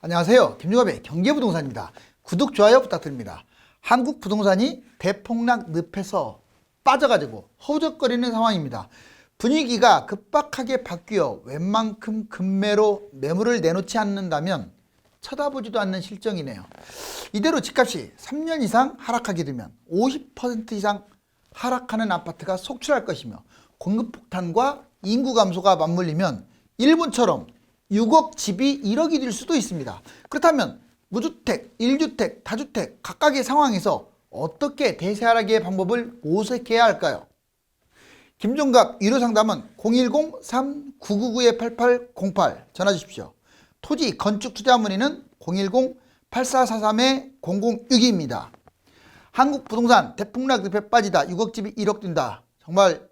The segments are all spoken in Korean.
안녕하세요. 김용합의 경제부동산입니다. 구독, 좋아요 부탁드립니다. 한국 부동산이 대폭락 늪에서 빠져가지고 허우적거리는 상황입니다. 분위기가 급박하게 바뀌어 웬만큼 급매로 매물을 내놓지 않는다면 쳐다보지도 않는 실정이네요. 이대로 집값이 3년 이상 하락하게 되면 50% 이상 하락하는 아파트가 속출할 것이며 공급 폭탄과 인구 감소가 맞물리면 일본처럼 6억 집이 1억이 될 수도 있습니다. 그렇다면 무주택, 1주택, 다주택 각각의 상황에서 어떻게 대세하락의 방법을 모색해야 할까요? 김종갑 유료상담은 010-3999-8808 전화 주십시오. 토지 건축 투자 문의는 010-8443-0062입니다. 한국 부동산 대폭락 늪에 빠지다 6억 집이 1억 된다. 정말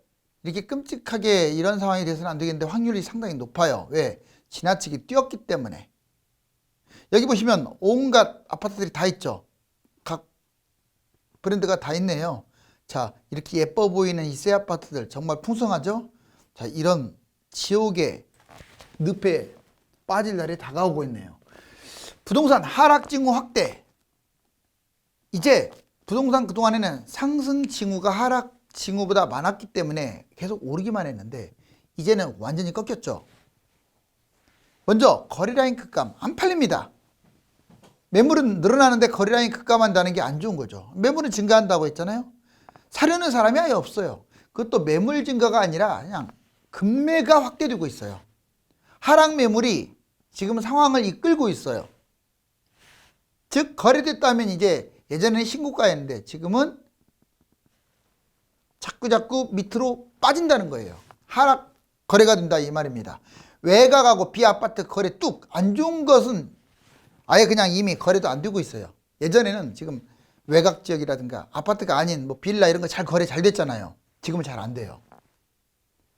이렇게 끔찍하게 이런 상황이 돼서는 안 되겠는데 확률이 상당히 높아요. 왜? 지나치게 뛰었기 때문에. 여기 보시면 온갖 아파트들이 다 있죠. 각 브랜드가 다 있네요. 자, 이렇게 예뻐 보이는 이 새 아파트들 정말 풍성하죠. 자, 이런 지옥의 늪에 빠질 날이 다가오고 있네요. 부동산 하락 징후 확대. 이제 부동산 그동안에는 상승 징후가 하락 징후보다 많았기 때문에 계속 오르기만 했는데 이제는 완전히 꺾였죠. 먼저 거래라인 급감 안 팔립니다. 매물은 늘어나는데 거래라인 급감한다는 게 안 좋은 거죠. 매물은 증가한다고 했잖아요. 사려는 사람이 아예 없어요. 그것도 매물 증가가 아니라 그냥 급매가 확대되고 있어요. 하락 매물이 지금 상황을 이끌고 있어요. 즉 거래됐다면 이제 예전에는 신고가였는데 지금은 자꾸 밑으로 빠진다는 거예요. 하락 거래가 된다 이 말입니다. 외곽하고 비아파트 거래 뚝 안 좋은 것은 아예 그냥 이미 거래도 안 되고 있어요. 예전에는 지금 외곽 지역이라든가 아파트가 아닌 뭐 빌라 이런 거 잘 거래 잘 됐잖아요. 지금은 잘 안 돼요.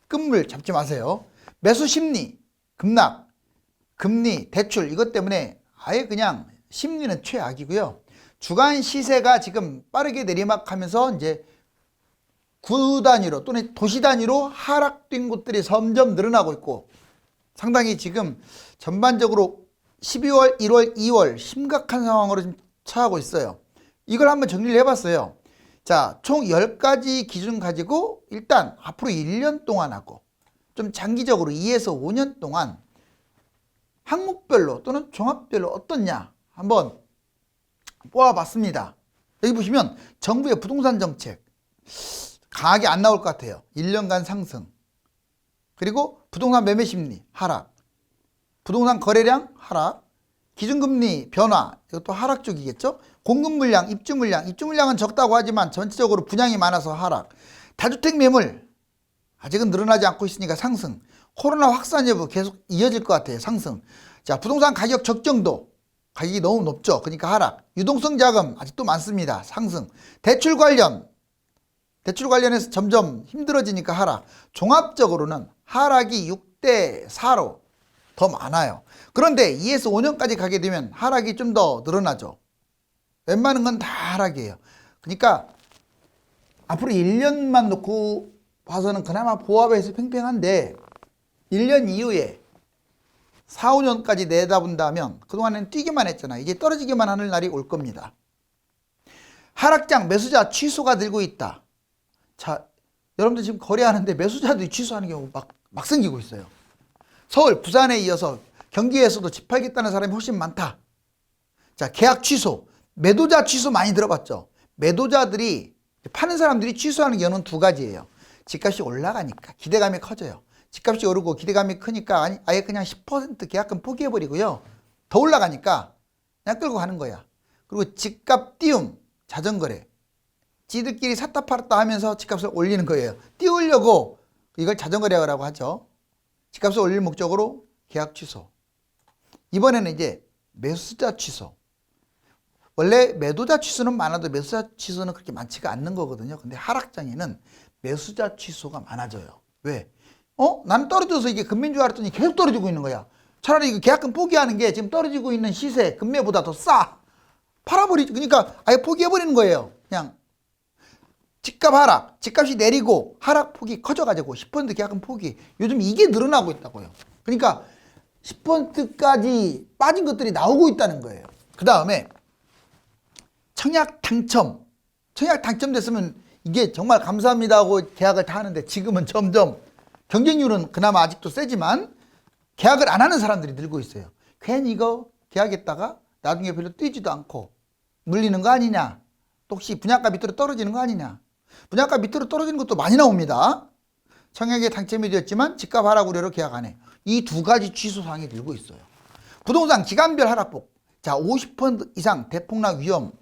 끝물 잡지 마세요. 매수 심리, 급락, 금리, 대출 이것 때문에 아예 그냥 심리는 최악이고요. 주간 시세가 지금 빠르게 내리막하면서 이제 구 단위로 또는 도시 단위로 하락된 곳들이 점점 늘어나고 있고 상당히 지금 전반적으로 12월, 1월, 2월 심각한 상황으로 지금 처하고 있어요. 이걸 한번 정리를 해봤어요. 자, 총 10가지 기준 가지고 일단 앞으로 1년 동안 하고 좀 장기적으로 2에서 5년 동안 항목별로 또는 종합별로 어떻냐 한번 뽑아봤습니다. 여기 보시면 정부의 부동산 정책 강하게 안 나올 것 같아요. 1년간 상승. 그리고 부동산 매매 심리 하락. 부동산 거래량 하락. 기준금리 변화. 이것도 하락 쪽이겠죠. 공급 물량, 입주 물량. 입주 물량은 적다고 하지만 전체적으로 분양이 많아서 하락. 다주택 매물 아직은 늘어나지 않고 있으니까 상승. 코로나 확산 여부 계속 이어질 것 같아요. 상승. 자, 부동산 가격 적정도. 가격이 너무 높죠. 그러니까 하락. 유동성 자금 아직도 많습니다. 상승. 대출 관련해서 점점 힘들어지니까 하락. 종합적으로는 하락이 6대 4로 더 많아요. 그런데 2에서 5년까지 가게 되면 하락이 좀 더 늘어나죠. 웬만한 건 다 하락이에요. 그러니까 앞으로 1년만 놓고 봐서는 그나마 보합에서 팽팽한데 1년 이후에 4, 5년까지 내다본다면 그동안에는 뛰기만 했잖아요. 이제 떨어지기만 하는 날이 올 겁니다. 하락장 매수자 취소가 늘고 있다. 자, 여러분들 지금 거래하는데 매수자들이 취소하는 경우 막 생기고 있어요. 서울, 부산에 이어서 경기에서도 집 팔겠다는 사람이 훨씬 많다. 자, 계약 취소, 매도자 취소 많이 들어봤죠. 매도자들이 파는 사람들이 취소하는 경우는 두 가지예요. 집값이 올라가니까 기대감이 커져요. 집값이 오르고 기대감이 크니까 아예 그냥 10% 계약금 포기해버리고요. 더 올라가니까 그냥 끌고 가는 거야. 그리고 집값 띄움, 자전거래. 지들끼리 샀다 팔았다 하면서 집값을 올리는 거예요. 띄우려고 이걸 자전거래라고 하죠. 집값을 올릴 목적으로 계약 취소. 이번에는 이제 매수자 취소. 원래 매도자 취소는 많아도 매수자 취소는 그렇게 많지가 않는 거거든요. 근데 하락장에는 매수자 취소가 많아져요. 왜? 나는 떨어져서 이게 금매인 줄 알았더니 계속 떨어지고 있는 거야. 차라리 이거 계약금 포기하는 게 지금 떨어지고 있는 시세, 금매보다 더 싸. 팔아버리지. 그러니까 아예 포기해버리는 거예요. 그냥 집값 하락, 집값이 내리고 하락폭이 커져가지고 10% 계약금 포기. 요즘 이게 늘어나고 있다고요. 그러니까 10%까지 빠진 것들이 나오고 있다는 거예요. 그 다음에 청약 당첨. 청약 당첨됐으면 이게 정말 감사합니다 하고 계약을 다 하는데 지금은 점점 경쟁률은 그나마 아직도 세지만 계약을 안 하는 사람들이 늘고 있어요. 괜히 이거 계약했다가 나중에 별로 뛰지도 않고 물리는 거 아니냐. 또 혹시 분양가 밑으로 떨어지는 거 아니냐. 분양가 밑으로 떨어지는 것도 많이 나옵니다. 청약에 당첨이 되었지만 집값 하락 우려로 계약 안 해. 이 두 가지 취소사항이 늘고 있어요. 부동산 기간별 하락폭. 자, 50% 이상 대폭락 위험.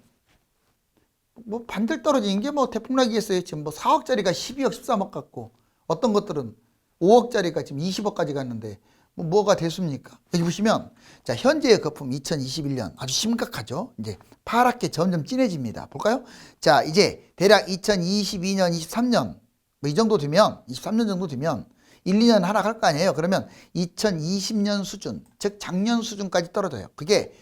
뭐 반들 떨어지는 게 뭐 대폭락이겠어요. 지금 뭐 4억짜리가 12억, 13억 같고 어떤 것들은 5억짜리가 지금 20억까지 갔는데 뭐가 됐습니까? 여기 보시면 자, 현재의 거품 2021년 아주 심각하죠. 이제 파랗게 점점 진해집니다. 볼까요? 자, 이제 대략 2022년, 23년 뭐 이 정도 되면 23년 정도 되면 1, 2년 하락할 거 아니에요. 그러면 2020년 수준, 즉 작년 수준까지 떨어져요. 그게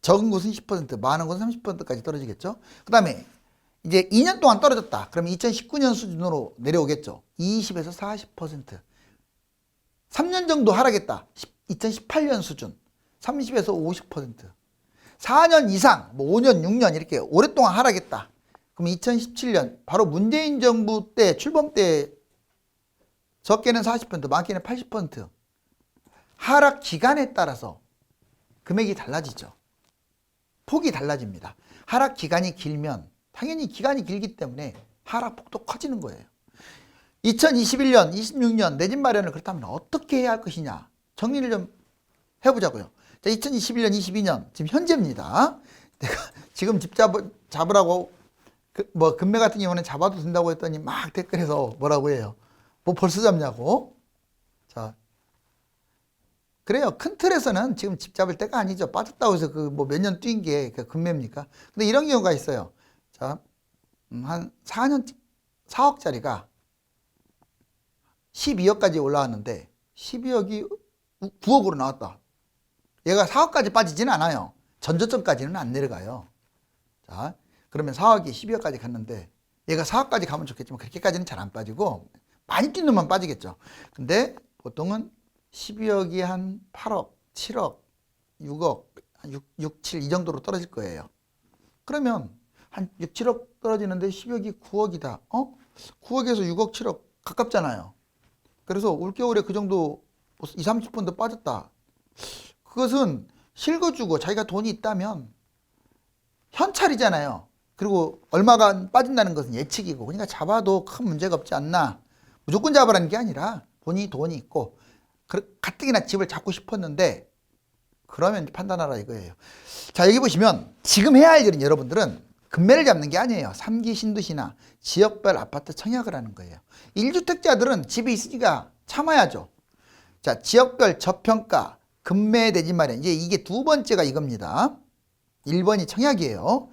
적은 곳은 10%, 많은 곳은 30%까지 떨어지겠죠. 그 다음에 이제 2년 동안 떨어졌다. 그러면 2019년 수준으로 내려오겠죠. 20에서 40%. 3년 정도 하락했다. 2018년 수준. 30에서 50%. 4년 이상, 뭐 5년, 6년 이렇게 오랫동안 하락했다. 그럼 2017년, 바로 문재인 정부 때, 출범 때 적게는 40%, 많게는 80%. 하락 기간에 따라서 금액이 달라지죠. 폭이 달라집니다. 하락 기간이 길면 당연히 기간이 길기 때문에 하락폭도 커지는 거예요. 2021년, 26년 내 집 마련을 그렇다면 어떻게 해야 할 것이냐 정리를 좀 해보자고요. 자, 2021년, 22년 지금 현재입니다. 내가 지금 집 잡으라고 뭐 금매 같은 경우는 잡아도 된다고 했더니 막 댓글에서 뭐라고 해요. 뭐 벌써 잡냐고. 자, 그래요. 큰 틀에서는 지금 집 잡을 때가 아니죠. 빠졌다고 해서 그 뭐 몇 년 뛴 게 금매입니까? 근데 이런 경우가 있어요. 자, 한 4년, 4억짜리가 12억까지 올라왔는데 12억이 9억으로 나왔다. 얘가 4억까지 빠지지는 않아요. 전저점까지는 안 내려가요. 자, 그러면 4억이 12억까지 갔는데 얘가 4억까지 가면 좋겠지만 그렇게까지는 잘 안 빠지고 많이 뛴 놈만 빠지겠죠. 근데 보통은 12억이 한 8억, 7억, 6억, 6, 7 이 정도로 떨어질 거예요. 그러면 한 6, 7억 떨어지는데 12억이 9억이다. 9억에서 6억, 7억 가깝잖아요. 그래서 올겨울에 그 정도 20, 30% 빠졌다. 그것은 실거주고 자기가 돈이 있다면 현찰이잖아요. 그리고 얼마가 빠진다는 것은 예측이고 그러니까 잡아도 큰 문제가 없지 않나. 무조건 잡으라는 게 아니라 본인이 돈이 있고 가뜩이나 집을 잡고 싶었는데 그러면 판단하라 이거예요. 자, 여기 보시면 지금 해야 할 일은 여러분들은 금매를 잡는 게 아니에요. 3기 신도시나 지역별 아파트 청약을 하는 거예요. 1주택자들은 집이 있으니까 참아야죠. 자, 지역별 저평가 금매 대지 마련. 이제 이게 두 번째가 이겁니다. 1번이 청약이에요.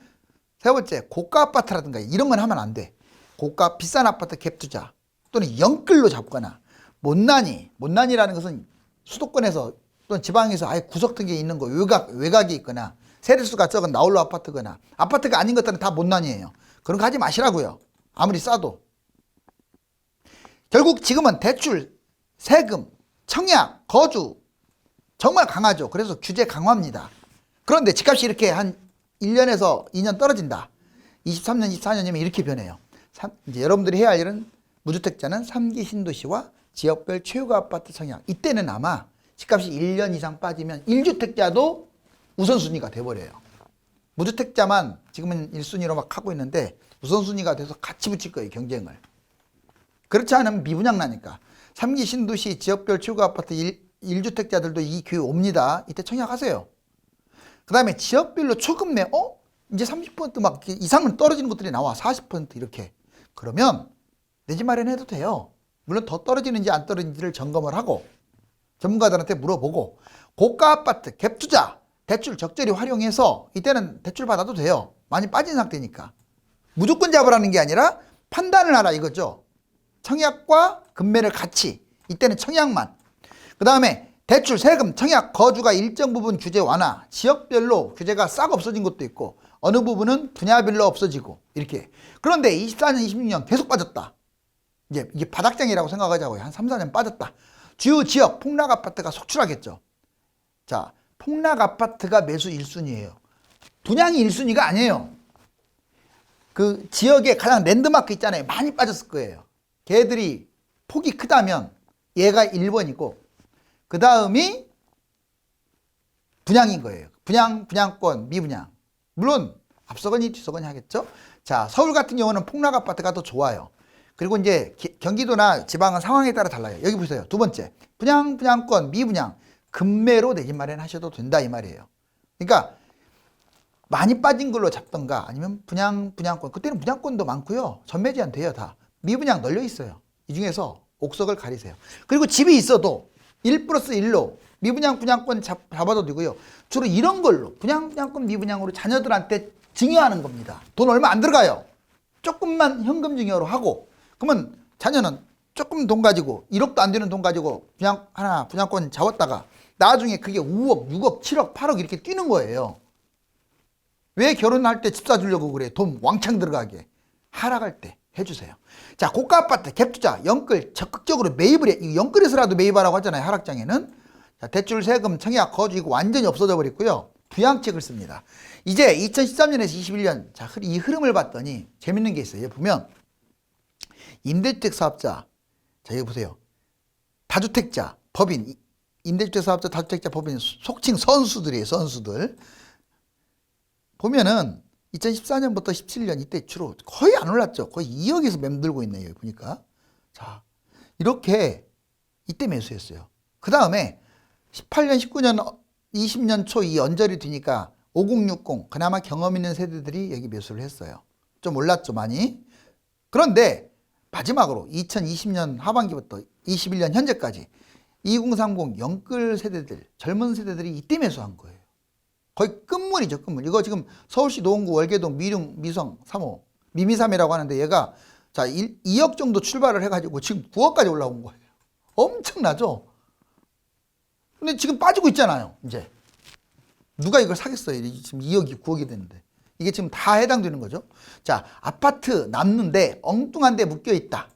세 번째 고가 아파트라든가 이런 건 하면 안 돼. 고가 비싼 아파트 갭 투자 또는 영끌로 잡거나 못난이라는 것은 수도권에서 또는 지방에서 아예 구석등에 있는 거 외곽에 있거나 세대수가 적은 나홀로 아파트거나 아파트가 아닌 것들은 다 못난이에요. 그런 거 하지 마시라고요. 아무리 싸도. 결국 지금은 대출, 세금, 청약, 거주 정말 강하죠. 그래서 규제 강화입니다. 그런데 집값이 이렇게 한 1년에서 2년 떨어진다. 23년, 24년이면 이렇게 변해요. 이제 여러분들이 해야 할 일은 무주택자는 3기 신도시와 지역별 최고가 아파트 청약. 이때는 아마 집값이 1년 이상 빠지면 1주택자도 우선순위가 돼버려요. 무주택자만 지금은 1순위로 막 하고 있는데 우선순위가 돼서 같이 붙일 거예요. 경쟁을. 그렇지 않으면 미분양 나니까. 3기 신도시 지역별 최고가 아파트 1주택자들도 이 기회 옵니다. 이때 청약하세요. 그 다음에 지역별로 초급매 이제 30%막 이상은 떨어지는 것들이 나와. 40% 이렇게. 그러면 내 집 마련해도 돼요. 물론 더 떨어지는지 안 떨어지는지를 점검을 하고 전문가들한테 물어보고 고가 아파트 갭 투자 대출 적절히 활용해서 이때는 대출 받아도 돼요. 많이 빠진 상태니까. 무조건 잡으라는 게 아니라 판단을 하라 이거죠. 청약과 금매를 같이. 이때는 청약만. 그 다음에 대출, 세금, 청약, 거주가 일정 부분 규제 완화. 지역별로 규제가 싹 없어진 것도 있고 어느 부분은 분야별로 없어지고 이렇게. 그런데 24년, 26년 계속 빠졌다. 이제 이게 바닥장이라고 생각하자고요. 한 3, 4년 빠졌다. 주요 지역 폭락 아파트가 속출하겠죠. 자, 폭락 아파트가 매수 1순위예요. 분양이 1순위가 아니에요. 그 지역에 가장 랜드마크 있잖아요. 많이 빠졌을 거예요. 걔들이 폭이 크다면 얘가 1번이고 그 다음이 분양인 거예요. 분양, 분양권, 미분양. 물론 앞서거니 뒤서거니 하겠죠. 자, 서울 같은 경우는 폭락 아파트가 더 좋아요. 그리고 이제 경기도나 지방은 상황에 따라 달라요. 여기 보세요. 두 번째, 분양, 분양권, 미분양, 급매로 내 집 마련하셔도 된다 이 말이에요. 그러니까 많이 빠진 걸로 잡던가 아니면 분양, 분양권. 그때는 분양권도 많고요. 전매 제한 돼요 다. 미분양 널려 있어요. 이 중에서 옥석을 가리세요. 그리고 집이 있어도 1+1로 미분양, 분양권 잡아도 되고요. 주로 이런 걸로 분양, 분양권, 미분양으로 자녀들한테 증여하는 겁니다. 돈 얼마 안 들어가요. 조금만 현금 증여로 하고 그러면 자녀는 조금 돈 가지고 1억도 안 되는 돈 가지고 분양 하나 분양권 잡았다가 나중에 그게 5억, 6억, 7억, 8억 이렇게 뛰는 거예요. 왜 결혼할 때 집 사주려고 그래? 돈 왕창 들어가게. 하락할 때 해주세요. 자, 고가 아파트 갭투자 영끌 적극적으로 매입을 해. 이 영끌에서라도 매입하라고 하잖아요. 하락장에는. 자, 대출, 세금, 청약, 거주 이거 완전히 없어져 버렸고요. 부양책을 씁니다. 이제 2013년에서 21년 자, 이 흐름을 봤더니 재밌는 게 있어요. 여기 보면 임대주택 사업자 자, 여기 보세요. 다주택자, 법인, 임대주택 사업자, 다주택자, 법인 속칭 선수들이에요. 선수들. 보면은 2014년부터 17년 이때 주로 거의 안 올랐죠. 거의 2억에서 맴돌고 있네요. 여기 보니까. 자, 이렇게 이때 매수했어요. 그 다음에 18년, 19년, 20년 초 이 언저리 뒤니까 5060 그나마 경험 있는 세대들이 여기 매수를 했어요. 좀 올랐죠 많이. 그런데 마지막으로 2020년 하반기부터 21년 현재까지 2030 영끌 세대들 젊은 세대들이 이때 매수한 거예요. 거의 끝물이죠 끝물. 이거 지금 서울시 노원구 월계동 미룡 미성 3호 미미3이라고 하는데 얘가 자 2억 정도 출발을 해가지고 지금 9억까지 올라온 거예요. 엄청나죠. 근데 지금 빠지고 있잖아요. 이제 누가 이걸 사겠어요. 지금 2억이 9억이 되는데 이게 지금 다 해당되는 거죠. 자, 아파트 남는데 엉뚱한 데 묶여 있다.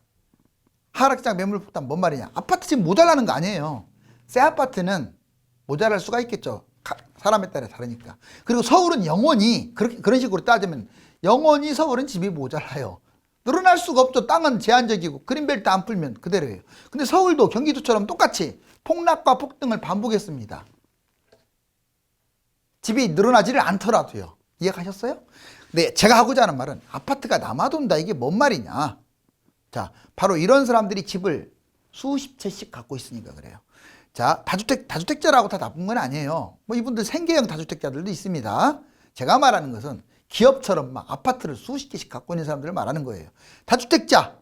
하락장 매물 폭탄 뭔 말이냐. 아파트 지금 모자라는 거 아니에요. 새 아파트는 모자랄 수가 있겠죠. 사람에 따라 다르니까. 그리고 서울은 영원히 그런 식으로 따지면 영원히 서울은 집이 모자라요. 늘어날 수가 없죠. 땅은 제한적이고 그린벨트 안 풀면 그대로예요. 근데 서울도 경기도처럼 똑같이 폭락과 폭등을 반복했습니다. 집이 늘어나지를 않더라도요. 이해가셨어요? 네, 제가 하고자 하는 말은 아파트가 남아돈다. 이게 뭔 말이냐. 자, 바로 이런 사람들이 집을 수십 채씩 갖고 있으니까 그래요. 자, 다주택자라고 다 나쁜 건 아니에요. 뭐 이분들 생계형 다주택자들도 있습니다. 제가 말하는 것은 기업처럼 막 아파트를 수십 개씩 갖고 있는 사람들을 말하는 거예요. 다주택자,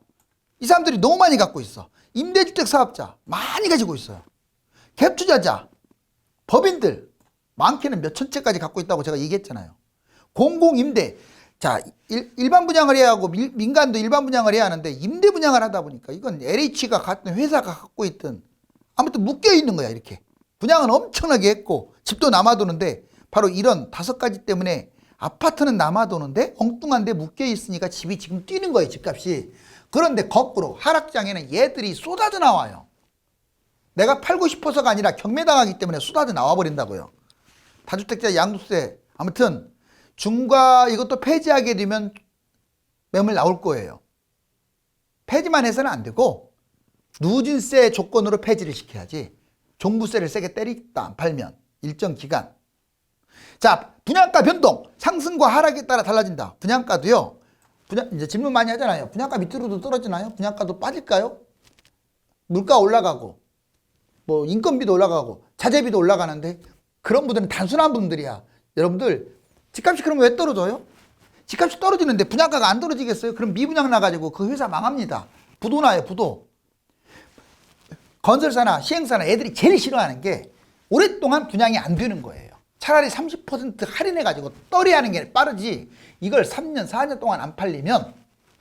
이 사람들이 너무 많이 갖고 있어. 임대주택 사업자, 많이 가지고 있어요. 갭투자자, 법인들, 많게는 몇천 채까지 갖고 있다고 제가 얘기했잖아요. 공공임대, 자, 일반 분양을 해야 하고 민간도 일반 분양을 해야 하는데 임대 분양을 하다 보니까 이건 LH가 같은 회사가 갖고 있던 아무튼 묶여 있는 거야. 이렇게 분양은 엄청나게 했고 집도 남아도는데 바로 이런 5가지 때문에 아파트는 남아도는데 엉뚱한 데 묶여 있으니까 집이 지금 뛰는 거예요. 집값이. 그런데 거꾸로 하락장에는 얘들이 쏟아져 나와요. 내가 팔고 싶어서가 아니라 경매당하기 때문에 쏟아져 나와 버린다고요. 다주택자 양도세 아무튼 중과 이것도 폐지하게 되면 매물 나올 거예요. 폐지만 해서는 안 되고 누진세 조건으로 폐지를 시켜야지. 종부세를 세게 때리겠다 안 팔면 일정 기간. 자, 분양가 변동 상승과 하락에 따라 달라진다. 분양가도요. 이제 질문 많이 하잖아요. 분양가 밑으로도 떨어지나요? 분양가도 빠질까요? 물가 올라가고 뭐 인건비도 올라가고 자재비도 올라가는데 그런 분들은 단순한 분들이야. 여러분들 집값이 그러면 왜 떨어져요? 집값이 떨어지는데 분양가가 안 떨어지겠어요? 그럼 미분양 나가지고 그 회사 망합니다. 부도 나요. 부도. 건설사나 시행사나 애들이 제일 싫어하는 게 오랫동안 분양이 안 되는 거예요. 차라리 30% 할인해가지고 떨이하는 게 빠르지 이걸 3년, 4년 동안 안 팔리면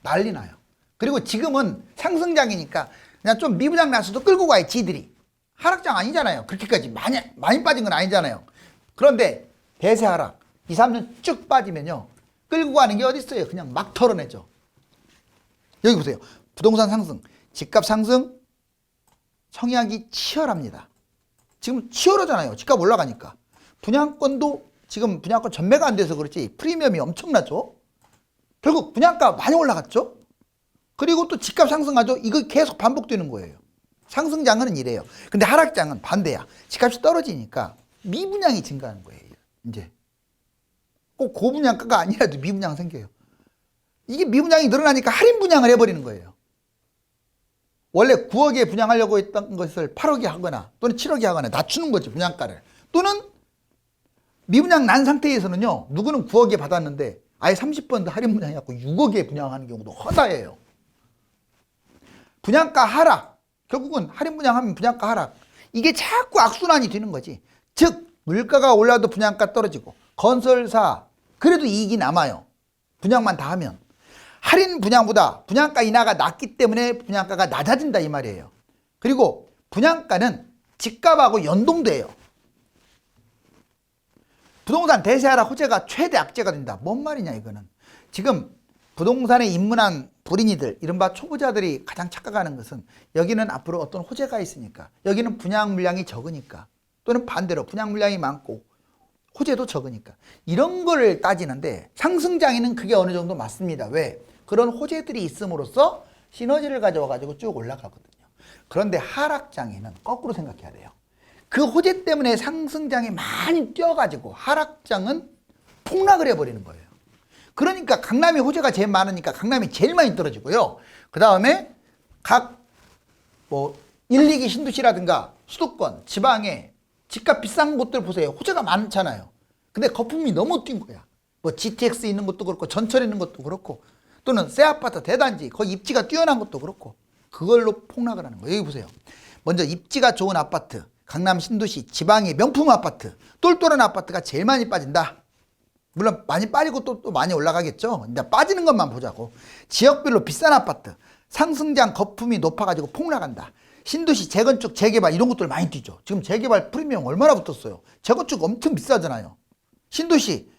난리 나요. 그리고 지금은 상승장이니까 그냥 좀 미분양 나서도 끌고 가요. 지들이. 하락장 아니잖아요. 그렇게까지 많이 빠진 건 아니잖아요. 그런데 대세 하락 2, 3년 쭉 빠지면요. 끌고 가는 게 어디 있어요. 그냥 막 털어내죠. 여기 보세요. 부동산 상승, 집값 상승, 청약이 치열합니다. 지금 치열하잖아요. 집값 올라가니까. 분양권도 지금 분양권 전매가 안 돼서 그렇지 프리미엄이 엄청나죠. 결국 분양가 많이 올라갔죠. 그리고 또 집값 상승하죠. 이거 계속 반복되는 거예요. 상승장은 이래요. 근데 하락장은 반대야. 집값이 떨어지니까 미분양이 증가하는 거예요. 이제 꼭 고분양가가 아니라도 미분양 생겨요. 이게 미분양이 늘어나니까 할인 분양을 해버리는 거예요. 원래 9억에 분양하려고 했던 것을 8억에 하거나 또는 7억에 하거나 낮추는 거죠. 분양가를. 또는 미분양 난 상태에서는요. 누구는 9억에 받았는데 아예 30% 할인 분양해갖고 6억에 분양하는 경우도 허다해요. 분양가 하락. 결국은 할인 분양하면 분양가 하락. 이게 자꾸 악순환이 되는 거지. 즉 물가가 올라도 분양가 떨어지고 건설사 그래도 이익이 남아요. 분양만 다 하면. 할인 분양보다 분양가 인하가 낮기 때문에 분양가가 낮아진다 이 말이에요. 그리고 분양가는 집값하고 연동돼요. 부동산 대세하락 호재가 최대 악재가 된다. 뭔 말이냐 이거는. 지금 부동산에 입문한 불인이들 이른바 초보자들이 가장 착각하는 것은 여기는 앞으로 어떤 호재가 있으니까 여기는 분양 물량이 적으니까 또는 반대로 분양 물량이 많고 호재도 적으니까 이런 거를 따지는데 상승장에는 그게 어느 정도 맞습니다. 왜? 그런 호재들이 있음으로써 시너지를 가져와 가지고 쭉 올라가거든요. 그런데 하락장에는 거꾸로 생각해야 돼요. 그 호재 때문에 상승장이 많이 뛰어가지고 하락장은 폭락을 해버리는 거예요. 그러니까 강남이 호재가 제일 많으니까 강남이 제일 많이 떨어지고요. 그 다음에 각 1, 2기 신도시라든가 수도권, 지방에 집값 비싼 곳들 보세요. 호재가 많잖아요. 근데 거품이 너무 뛴 거야. 뭐 GTX 있는 것도 그렇고 전철 있는 것도 그렇고 또는 새 아파트 대단지 거기 입지가 뛰어난 것도 그렇고 그걸로 폭락을 하는 거예요. 여기 보세요. 먼저 입지가 좋은 아파트, 강남 신도시, 지방의 명품 아파트, 똘똘한 아파트가 제일 많이 빠진다. 물론 많이 빠지고 또 많이 올라가겠죠. 이제 빠지는 것만 보자고. 지역별로 비싼 아파트, 상승장 거품이 높아가지고 폭락한다. 신도시 재건축, 재개발 이런 것들 많이 뛰죠. 지금 재개발 프리미엄 얼마나 붙었어요. 재건축 엄청 비싸잖아요. 신도시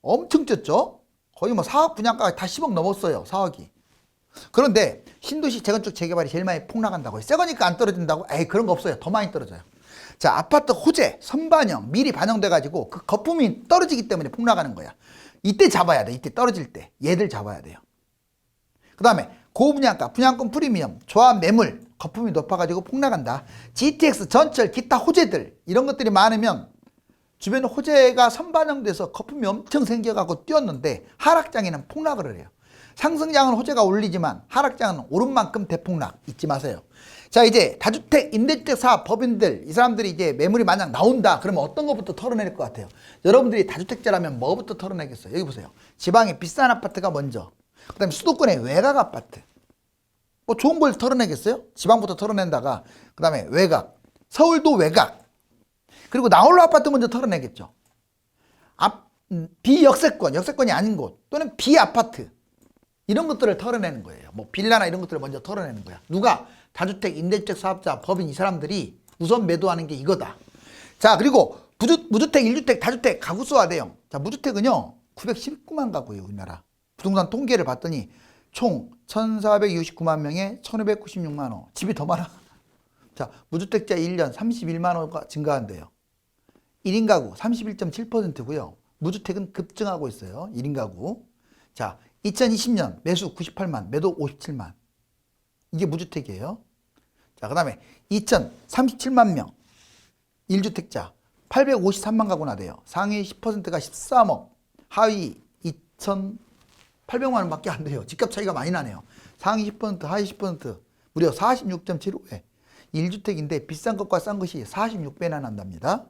엄청 뛰었죠. 거의 뭐 4억 분양가가 다 10억 넘었어요. 4억이. 그런데 신도시 재건축 재개발이 제일 많이 폭락한다고요. 새 거니까 안 떨어진다고? 에이 그런 거 없어요. 더 많이 떨어져요. 자, 아파트 호재, 선반영 미리 반영돼가지고 그 거품이 떨어지기 때문에 폭락하는 거야. 이때 잡아야 돼. 이때 떨어질 때 얘들 잡아야 돼요. 그 다음에 고분양가, 분양권 프리미엄, 조합 매물 거품이 높아가지고 폭락한다. GTX, 전철, 기타 호재들 이런 것들이 많으면 주변 호재가 선반영돼서 거품이 엄청 생겨가고 뛰었는데 하락장에는 폭락을 해요. 상승장은 호재가 올리지만 하락장은 오른 만큼 대폭락 잊지 마세요. 자, 이제 다주택, 임대주택 사업 법인들 이 사람들이 이제 매물이 만약 나온다 그러면 어떤 것부터 털어낼 것 같아요? 여러분들이 다주택자라면 뭐부터 털어내겠어요? 여기 보세요. 지방의 비싼 아파트가 먼저, 그 다음에 수도권의 외곽 아파트. 뭐 좋은 걸 털어내겠어요? 지방부터 털어낸다가 그 다음에 외곽, 서울도 외곽, 그리고 나홀로 아파트 먼저 털어내겠죠. 비역세권, 역세권이 아닌 곳 또는 비아파트 이런 것들을 털어내는 거예요. 뭐 빌라나 이런 것들을 먼저 털어내는 거야. 누가? 다주택, 임대주택 사업자, 법인 이 사람들이 우선 매도하는 게 이거다. 자, 그리고 무주택, 1주택, 다주택, 가구수와 대형. 자, 무주택은요 919만 가구예요. 우리나라 부동산 통계를 봤더니 총 1469만 명에 1596만 호. 집이 더 많아. 자, 무주택자 1년 31만 호가 증가한대요. 1인 가구 31.7%고요. 무주택은 급증하고 있어요. 1인 가구. 자, 2020년 매수 98만, 매도 57만. 이게 무주택이에요. 자, 그 다음에 2037만 명 1주택자 853만 가구나 돼요. 상위 10%가 13억, 하위 2,800만 원밖에 안 돼요. 집값 차이가 많이 나네요. 상위 10%, 하위 10% 무려 46.75에 1주택인데 비싼 것과 싼 것이 46배나 난답니다.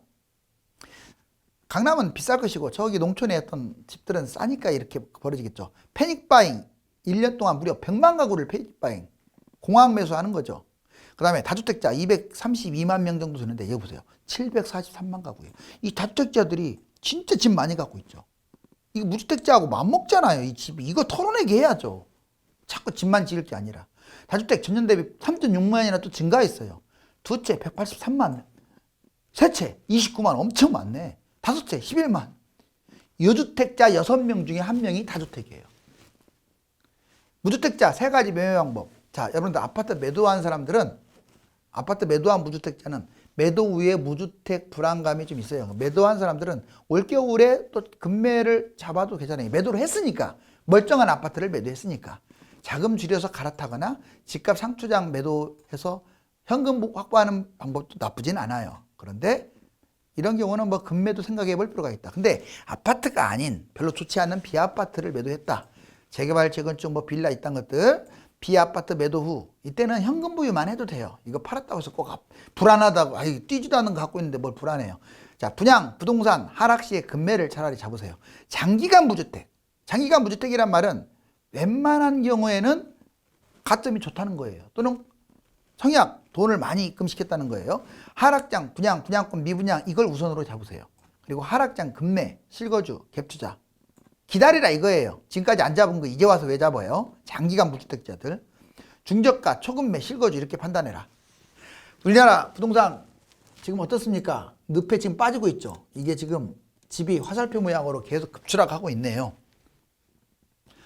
강남은 비쌀 것이고 저기 농촌에 했던 집들은 싸니까 이렇게 벌어지겠죠. 패닉바잉 1년 동안 무려 100만 가구를 패닉바잉 공황 매수하는 거죠. 그 다음에 다주택자 232만 명 정도 되는데 여기 보세요. 743만 가구예요. 이 다주택자들이 진짜 집 많이 갖고 있죠. 이거 무주택자하고 맞먹잖아요. 이 집이. 이거 털어내게 해야죠. 자꾸 집만 지을 게 아니라. 다주택 전년 대비 3.6만이나 또 증가했어요. 두 채 183만, 세 채 29만 엄청 많네. 다섯 채 11만. 여주택자 6명 중에 1명이 다주택이에요. 무주택자 세 가지 매매 방법. 자, 여러분들 아파트 매도한 사람들은 아파트 매도한 무주택자는 매도 후에 무주택 불안감이 좀 있어요. 매도한 사람들은 올겨울에 또 금매를 잡아도 괜찮아요. 매도를 했으니까. 멀쩡한 아파트를 매도했으니까. 자금 줄여서 갈아타거나 집값 상추장 매도해서 현금 확보하는 방법도 나쁘진 않아요. 그런데 이런 경우는 뭐 금매도 생각해 볼 필요가 있다. 근데 아파트가 아닌 별로 좋지 않은 비아파트를 매도했다. 재개발, 재건축, 뭐 빌라 이딴 것들 비아파트 매도 후 이때는 현금 부유만 해도 돼요. 이거 팔았다고 해서 꼭 불안하다고 뛰지도 않는 거 갖고 있는데 뭘 불안해요. 자, 분양, 부동산 하락 시에 금매를 차라리 잡으세요. 장기간 무주택. 장기간 무주택이란 말은 웬만한 경우에는 가점이 좋다는 거예요. 또는 청약, 돈을 많이 입금시켰다는 거예요. 하락장, 분양, 분양권, 미분양 이걸 우선으로 잡으세요. 그리고 하락장, 금매, 실거주, 갭투자 기다리라 이거예요. 지금까지 안 잡은 거 이제 와서 왜 잡아요? 장기간 무주택자들. 중저가, 초금매, 실거주 이렇게 판단해라. 우리나라 부동산 지금 어떻습니까? 늪에 지금 빠지고 있죠. 이게 지금 집이 화살표 모양으로 계속 급추락하고 있네요.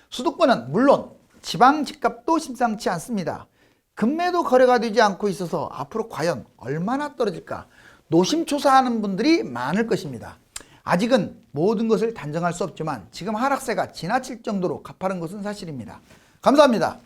수도권은 물론 지방 집값도 심상치 않습니다. 금매도 거래가 되지 않고 있어서 앞으로 과연 얼마나 떨어질까 노심초사하는 분들이 많을 것입니다. 아직은 모든 것을 단정할 수 없지만 지금 하락세가 지나칠 정도로 가파른 것은 사실입니다. 감사합니다.